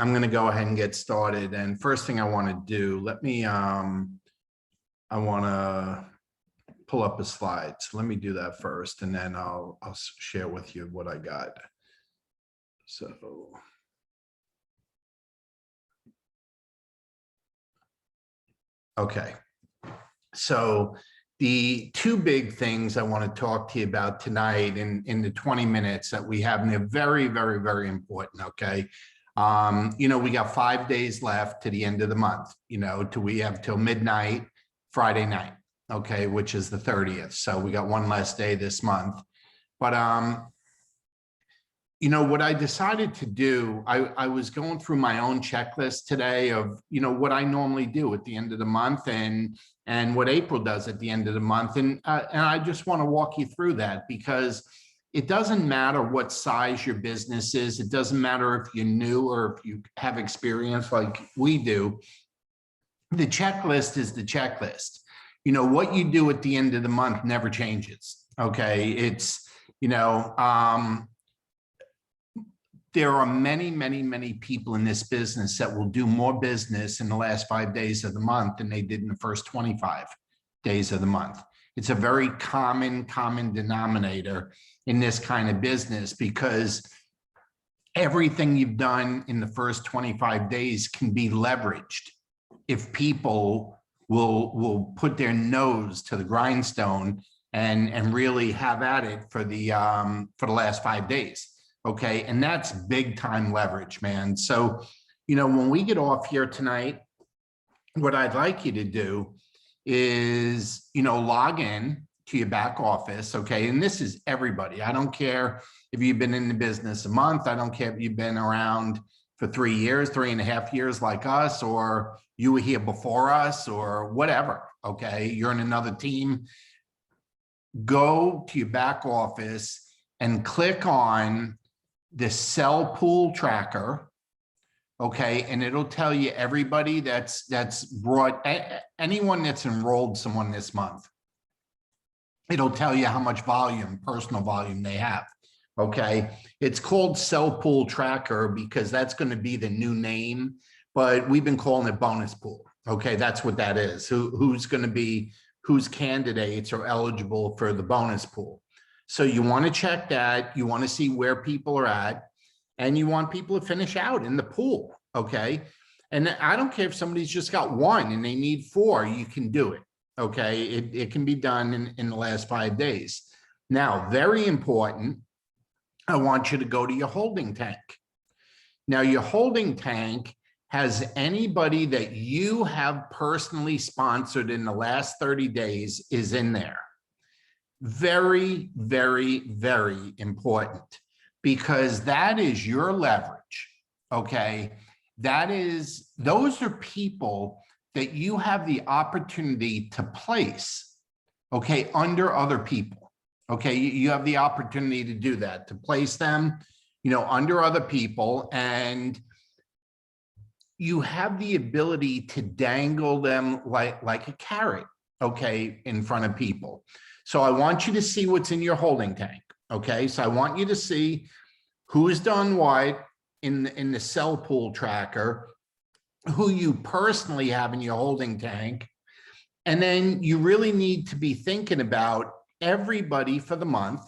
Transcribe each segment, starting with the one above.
I'm going to go ahead and get started. And first thing I want to do, I want to pull up a slide. So let me do that first, and then I'll share with you what I got. So. Okay. So the two big things I want to talk to you about tonight in the 20 minutes that we have, and they're very, very, very important. Okay. We got 5 days left to the end of the month, we have till midnight, Friday night. Okay. Which is the 30th. So we got one less day this month, but, what I decided to do, I was going through my own checklist today of, what I normally do at the end of the month and what April does at the end of the month. And I just want to walk you through that, because it doesn't matter what size your business is. It doesn't matter if you're new or if you have experience like we do. The checklist is the checklist. What you do at the end of the month never changes. Okay. It's, there are many, many, many people in this business that will do more business in the last 5 days of the month than they did in the first 25 days of the month. It's a very common denominator in this kind of business, because everything you've done in the first 25 days can be leveraged if people will put their nose to the grindstone and really have at it for the last 5 days. Okay. And that's big time leverage, man. So, when we get off here tonight, what I'd like you to do is, log in to your back office. Okay. And this is everybody. I don't care if you've been in the business a month. I don't care if you've been around for 3 years, 3.5 years like us, or you were here before us or whatever. Okay. You're in another team. Go to your back office and click on the cell pool tracker. Okay. And it'll tell you everybody that's brought, anyone that's enrolled someone this month. It'll tell you how much volume, personal volume they have. Okay. It's called cell pool tracker because that's going to be the new name, but we've been calling it bonus pool. Okay. That's what that is. Who's candidates are eligible for the bonus pool. So you want to check that, you want to see where people are at, and you want people to finish out in the pool, okay? And I don't care if somebody's just got 1 and they need 4, you can do it, okay? It can be done in the last 5 days. Now, very important, I want you to go to your holding tank. Now, your holding tank has anybody that you have personally sponsored in the last 30 days is in there. Very, very, very important, because that is your leverage. Okay. Those are people that you have the opportunity to place, okay, under other people. Okay. You have the opportunity to do that, to place them, under other people, and you have the ability to dangle them like a carrot, okay, in front of people. So I want you to see what's in your holding tank. Okay. So I want you to see who's done what in the cell pool tracker, who you personally have in your holding tank. And then you really need to be thinking about everybody for the month.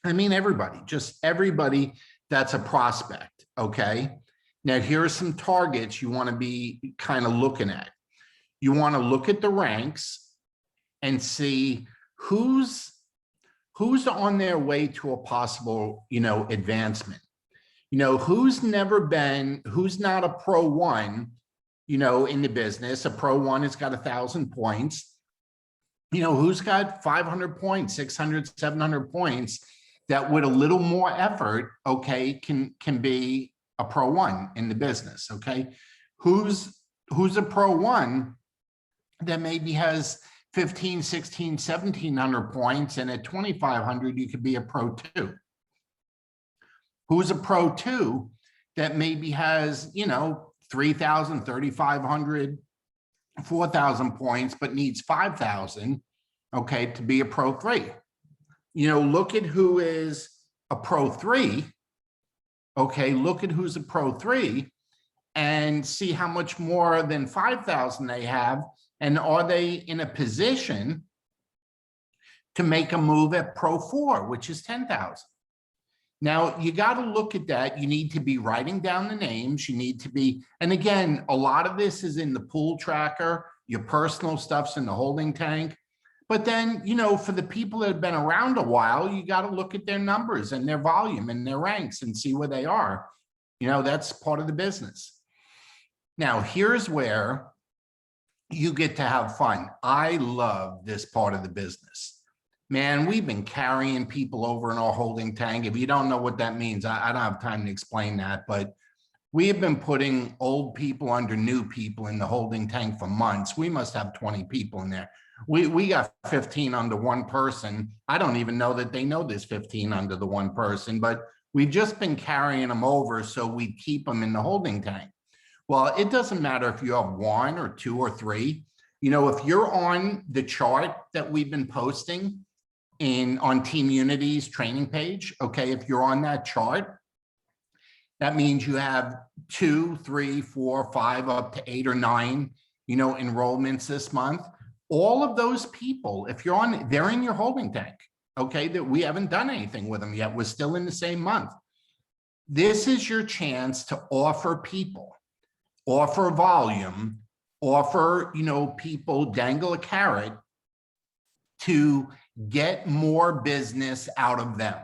I mean, everybody, just everybody that's a prospect. Okay. Now here are some targets you want to be kind of looking at. You want to look at the ranks and see who's on their way to a possible, advancement. Who's not a pro 1, in the business. A pro 1 has got 1,000 points. Who's got 500 points, 600, 700 points that with a little more effort, okay, can be a pro 1 in the business. Okay. Who's a pro 1 that maybe has 15, 16, 1,700 points, and at 2,500, you could be a pro 2. Who's a pro 2 that maybe has, 3,000, 3,500, 4,000 points, but needs 5,000, okay, to be a pro 3. Look at who is a pro 3, Okay, look at who's a Pro 3 and see how much more than 5,000 they have. And are they in a position to make a move at Pro 4, which is 10,000? Now, you got to look at that. You need to be writing down the names. You need to be, and again, a lot of this is in the pool tracker. Your personal stuff's in the holding tank. But then, you know, for the people that have been around a while, you got to look at their numbers and their volume and their ranks and see where they are. You know, that's part of the business. Now, here's where you get to have fun. I love this part of the business. Man, we've been carrying people over in our holding tank. If you don't know what that means, I don't have time to explain that, but we have been putting old people under new people in the holding tank for months. We must have 20 people in there. We got 15 under one person. I don't even know that they know there's 15 under the one person, but we've just been carrying them over so we keep them in the holding tank. Well, it doesn't matter if you have 1 or 2 or 3. You know, if you're on the chart that we've been posting on Team Unity's training page, okay, if you're on that chart, that means you have 2, 3, 4, 5, up to 8 or 9, you know, enrollments this month. All of those people, if you're on, they're in your holding tank, okay, that we haven't done anything with them yet. We're still in the same month. This is your chance to offer people, offer volume, offer, you know, people, dangle a carrot to get more business out of them.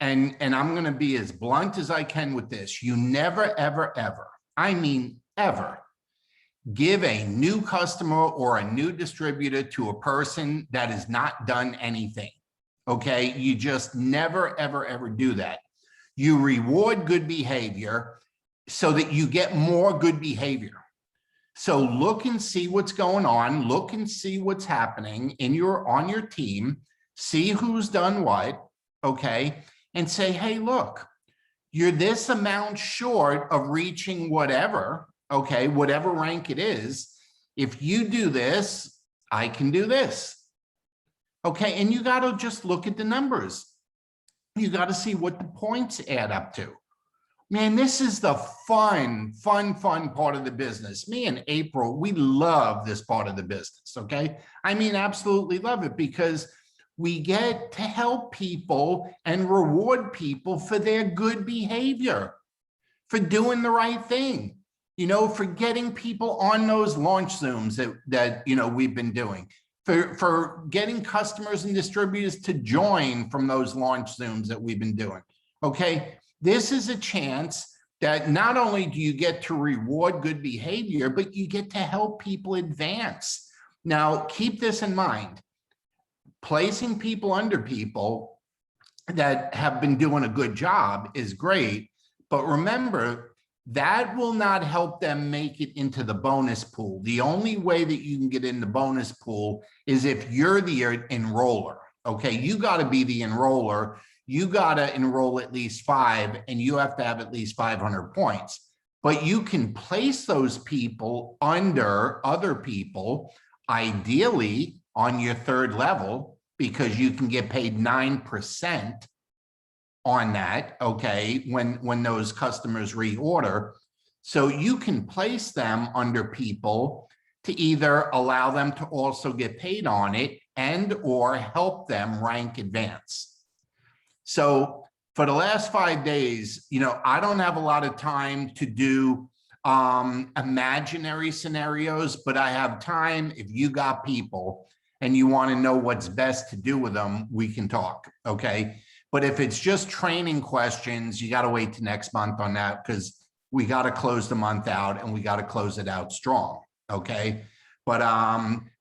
And I'm going to be as blunt as I can with this. You never, ever, ever, I mean, ever give a new customer or a new distributor to a person that has not done anything. Okay. You just never, ever, ever do that. You reward good behavior so that you get more good behavior. So look and see what's going on. Look and see what's happening on your team. See who's done what, okay? And say, hey, look, you're this amount short of reaching whatever, okay, whatever rank it is. If you do this, I can do this. Okay, and you got to just look at the numbers. You got to see what the points add up to. Man, this is the fun part of the business. Me and April, we love this part of the business, okay? I mean, absolutely love it because we get to help people and reward people for their good behavior, for doing the right thing, you know, for getting people on those launch Zooms that you know, we've been doing, for getting customers and distributors to join from those launch Zooms that we've been doing, okay? This is a chance that not only do you get to reward good behavior, but you get to help people advance. Now, keep this in mind. Placing people under people that have been doing a good job is great, but remember, that will not help them make it into the bonus pool. The only way that you can get in the bonus pool is if you're the enroller, okay? You got to be the enroller. You got to enroll at least 5 and you have to have at least 500 points. But you can place those people under other people, ideally on your 3rd level, because you can get paid 9% on that, okay, when those customers reorder. So you can place them under people to either allow them to also get paid on it and or help them rank advance. So for the last 5 days, you know, I don't have a lot of time to do imaginary scenarios, but I have time. If you got people and you want to know what's best to do with them, we can talk, okay? But if it's just training questions, you got to wait to next month on that because we got to close the month out and we got to close it out strong, okay? But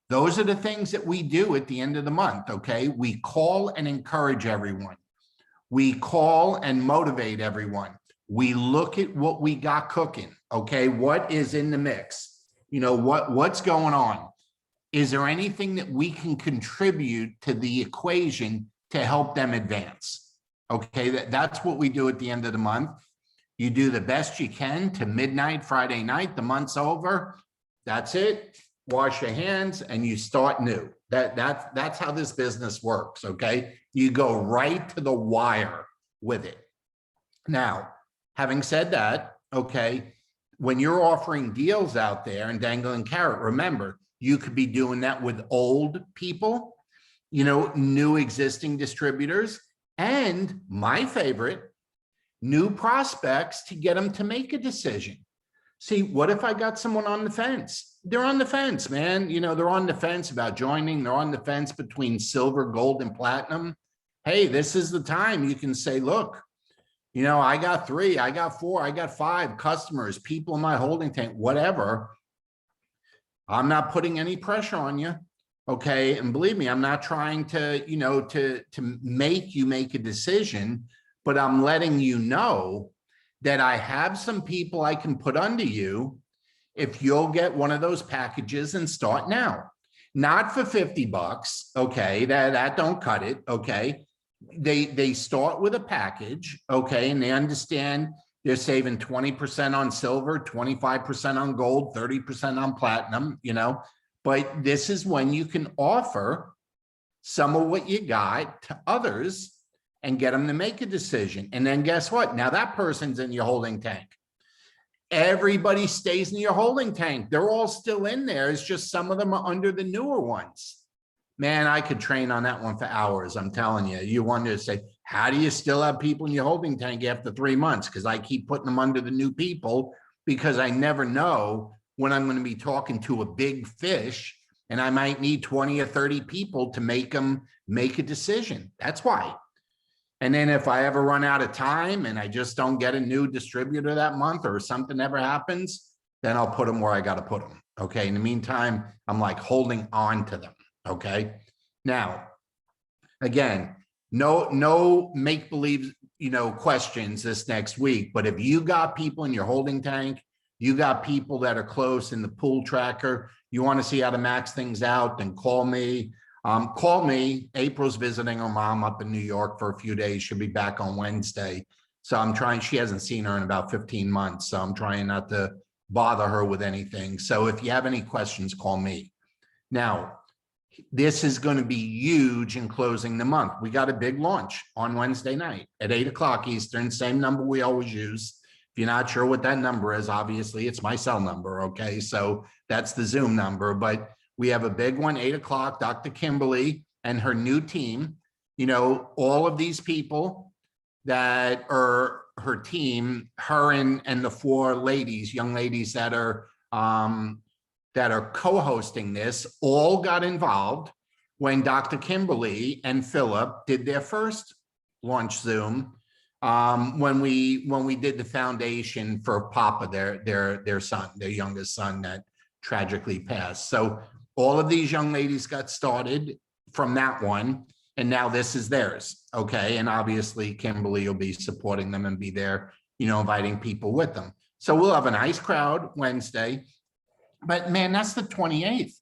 those are the things that we do at the end of the month, okay? We call and encourage everyone. We call and motivate everyone. We look at what we got cooking, okay? What is in the mix? You know, what's going on? Is there anything that we can contribute to the equation to help them advance? Okay, that's what we do at the end of the month. You do the best you can to midnight Friday night, the month's over. That's it. Wash your hands and you start new. That's how this business works, okay? You go right to the wire with it. Now, Having said that, okay, when you're offering deals out there and dangling carrot, remember, you could be doing that with old people, new existing distributors, and my favorite, new prospects to get them to make a decision. See, what if I got someone on the fence? They're on the fence, man. They're on the fence about joining. They're on the fence between silver, gold, and platinum. Hey, this is the time you can say, look, I got 3, I got 4, I got 5 customers, people in my holding tank, whatever. I'm not putting any pressure on you. Okay. And believe me, I'm not trying to, to make you make a decision, but I'm letting you know that I have some people I can put under you if you'll get one of those packages and start now. Not for $50. Okay. That don't cut it. Okay. They start with a package, okay, and they understand they're saving 20% on silver, 25% on gold, 30% on platinum, but this is when you can offer some of what you got to others and get them to make a decision. And then guess what? Now that person's in your holding tank. Everybody stays in your holding tank. They're all still in there. It's just some of them are under the newer ones. Man, I could train on that one for hours. I'm telling you. You wonder, say, how do you still have people in your holding tank after 3 months? Because I keep putting them under the new people because I never know when I'm going to be talking to a big fish and I might need 20 or 30 people to make them make a decision. That's why. And then if I ever run out of time and I just don't get a new distributor that month or something ever happens, then I'll put them where I got to put them. Okay. In the meantime, I'm like holding on to them. Okay. Now, again, no make-believe, questions this next week, but if you got people in your holding tank, you got people that are close in the pool tracker, you want to see how to max things out, then call me. April's visiting her mom up in New York for a few days. She'll be back on Wednesday. So she hasn't seen her in about 15 months. So I'm trying not to bother her with anything. So if you have any questions, call me. Now, this is going to be huge in closing the month. We got a big launch on Wednesday night at 8 o'clock Eastern, same number we always use. If you're not sure what that number is, obviously it's my cell number. Okay. So that's the Zoom number, but we have a big one, 8 o'clock, Dr. Kimberly and her new team, all of these people that are her team, her and the 4 ladies, young ladies that are co-hosting this, all got involved when Dr. Kimberly and Philip did their first launch Zoom, when we did the foundation for Papa, their son, their youngest son that tragically passed. So all of these young ladies got started from that one, and now this is theirs. Okay. And obviously Kimberly will be supporting them and be there, inviting people with them. So we'll have a nice crowd Wednesday. But man, that's the 28th.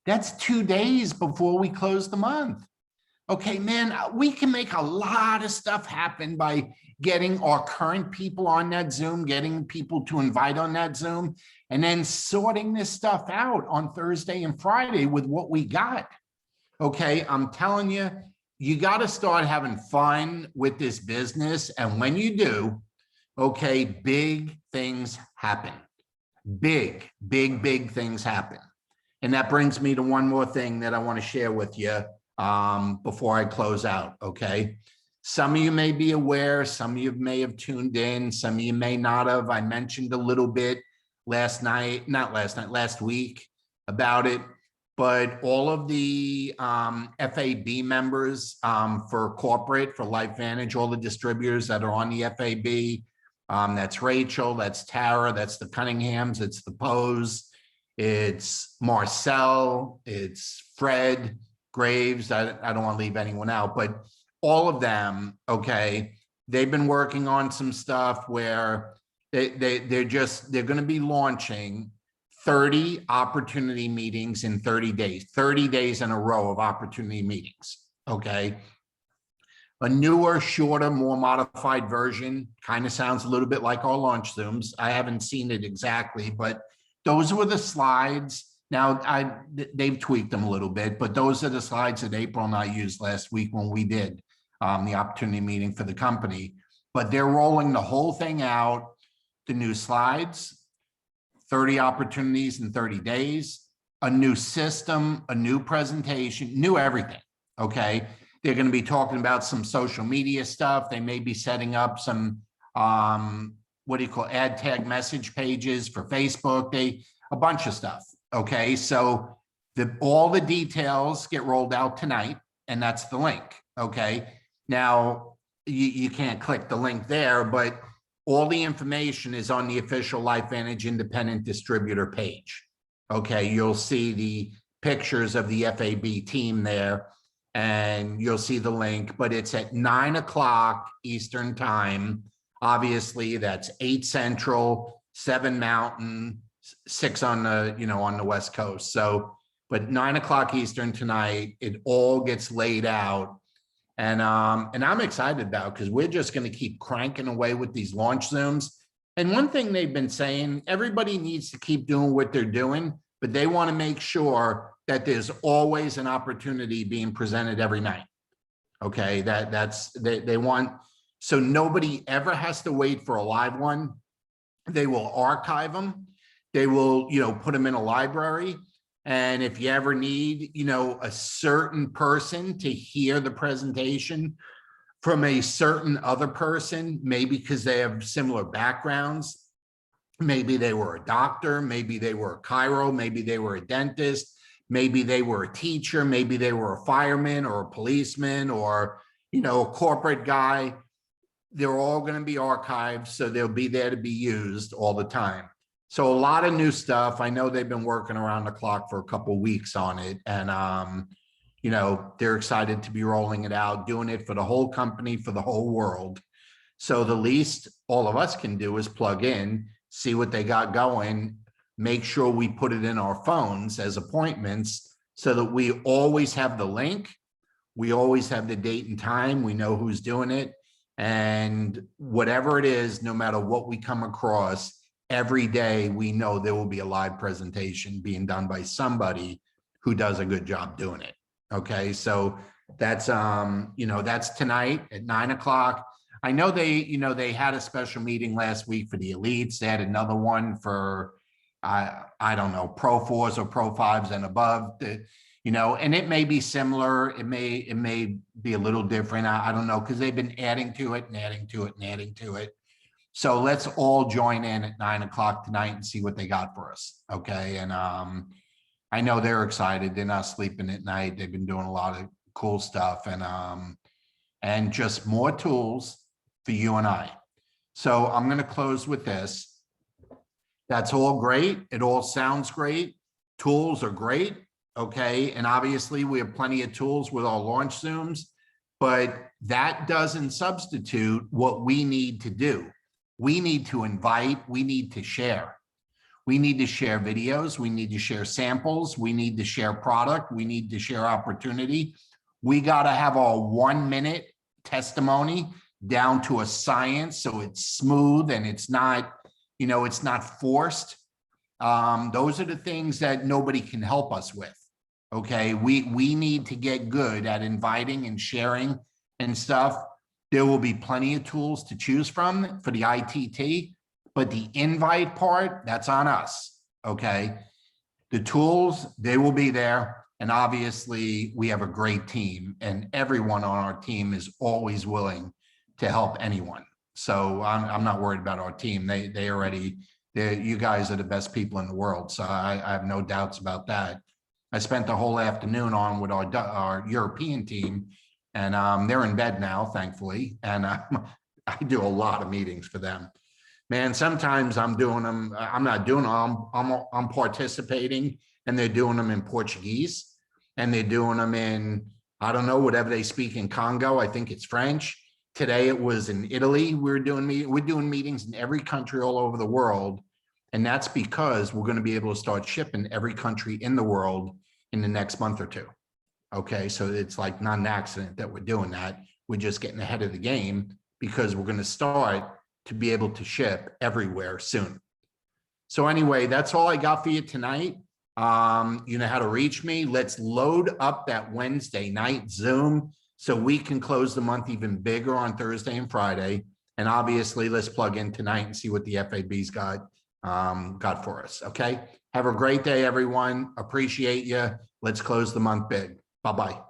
That's 2 days before we close the month. Okay, man, we can make a lot of stuff happen by getting our current people on that Zoom, getting people to invite on that Zoom, and then sorting this stuff out on Thursday and Friday with what we got. Okay, I'm telling you, you got to start having fun with this business. And when you do, okay, big things happen. Big things happen. And that brings me to one more thing that I want to share with you before I close out. Okay. Some of you may be aware, some of you may have tuned in, some of you may not have. I mentioned a little bit last week about it, but all of the FAB members for corporate, for LifeVantage, all the distributors that are on the FAB, that's Rachel, that's Tara, that's the Cunninghams, it's the Poes, it's Marcel, it's Fred Graves. I don't want to leave anyone out, but all of them, okay, they've been working on some stuff where they're going to be launching 30 opportunity meetings in 30 days, 30 days in a row of opportunity meetings. Okay. A newer, shorter, more modified version kind of sounds a little bit like our launch Zooms. I haven't seen it exactly, but those were the slides. Now, they've tweaked them a little bit, but those are the slides that April and I used last week when we did the opportunity meeting for the company. but they're rolling the whole thing out, the new slides, 30 opportunities in 30 days, a new system, a new presentation, new everything, okay? They're going to be talking about some social media stuff. They may be setting up some, what do you call, ad tag message pages for Facebook, a bunch of stuff, okay? So all the details get rolled out tonight, and that's the link, okay? Now, you can't click the link there, but all the information is on the official LifeVantage independent distributor page. Okay, you'll see the pictures of the FAB team there, and you'll see the link, but it's at 9 o'clock Eastern time. Obviously, that's 8 Central, 7 Mountain, 6 on the, on the West Coast. So, but 9 o'clock Eastern tonight, it all gets laid out. And I'm excited about, because we're just going to keep cranking away with these launch Zooms. And one thing they've been saying, everybody needs to keep doing what they're doing, but they want to make sure that there's always an opportunity being presented every night. Okay, they want, so nobody ever has to wait for a live one. They will archive them. They will, put them in a library. And if you ever need, a certain person to hear the presentation from a certain other person, maybe because they have similar backgrounds, maybe they were a doctor, maybe they were a chiro, maybe they were a dentist, maybe they were a teacher, maybe they were a fireman or a policeman or, a corporate guy, they're all going to be archived. So they'll be there to be used all the time. So a lot of new stuff. I know they've been working around the clock for a couple of weeks on it. And, they're excited to be rolling it out, doing it for the whole company, for the whole world. So the least all of us can do is plug in, see what they got going, make sure we put it in our phones as appointments so that we always have the link. We always have the date and time. We know who's doing it. And whatever it is, no matter what we come across, every day we know there will be a live presentation being done by somebody who does a good job doing it. Okay, so that's that's tonight at 9 o'clock. I know they had a special meeting last week for the elites. They had another one for I don't know, Pro 4s or Pro 5s and above. And it may be similar. It may be a little different. I don't know, because they've been adding to it and adding to it and adding to it. So let's all join in at 9 o'clock tonight and see what they got for us. Okay. And I know they're excited. They're not sleeping at night. They've been doing a lot of cool stuff and just more tools for you and I. So I'm going to close with this. That's all great. It all sounds great. Tools are great. Okay. And obviously we have plenty of tools with our launch Zooms, but that doesn't substitute what we need to do. We need to invite, we need to share. We need to share videos. We need to share samples. We need to share product. We need to share opportunity. We got to have our 1-minute testimony down to a science. So it's smooth and it's not, it's not forced. Those are the things that nobody can help us with. Okay. We need to get good at inviting and sharing and stuff. There will be plenty of tools to choose from for the ITT, but the invite part, that's on us, okay? The tools, they will be there. And obviously we have a great team and everyone on our team is always willing to help anyone. So I'm not worried about our team. You guys are the best people in the world. So I have no doubts about that. I spent the whole afternoon on with our European team. And they're in bed now, thankfully. And I do a lot of meetings for them. Man, sometimes I'm doing them. I'm not doing them. I'm participating, and they're doing them in Portuguese, and they're doing them in, I don't know, whatever they speak in Congo. I think it's French. Today it was in Italy. We're doing meetings in every country all over the world, and that's because we're going to be able to start shipping every country in the world in the next month or two. Okay, so it's like not an accident that we're doing that. We're just getting ahead of the game because we're going to start to be able to ship everywhere soon. So anyway, that's all I got for you tonight. You know how to reach me. Let's load up that Wednesday night Zoom so we can close the month even bigger on Thursday and Friday. And obviously, let's plug in tonight and see what the FAB's got for us. Okay. Have a great day, everyone. Appreciate you. Let's close the month big. Bye-bye.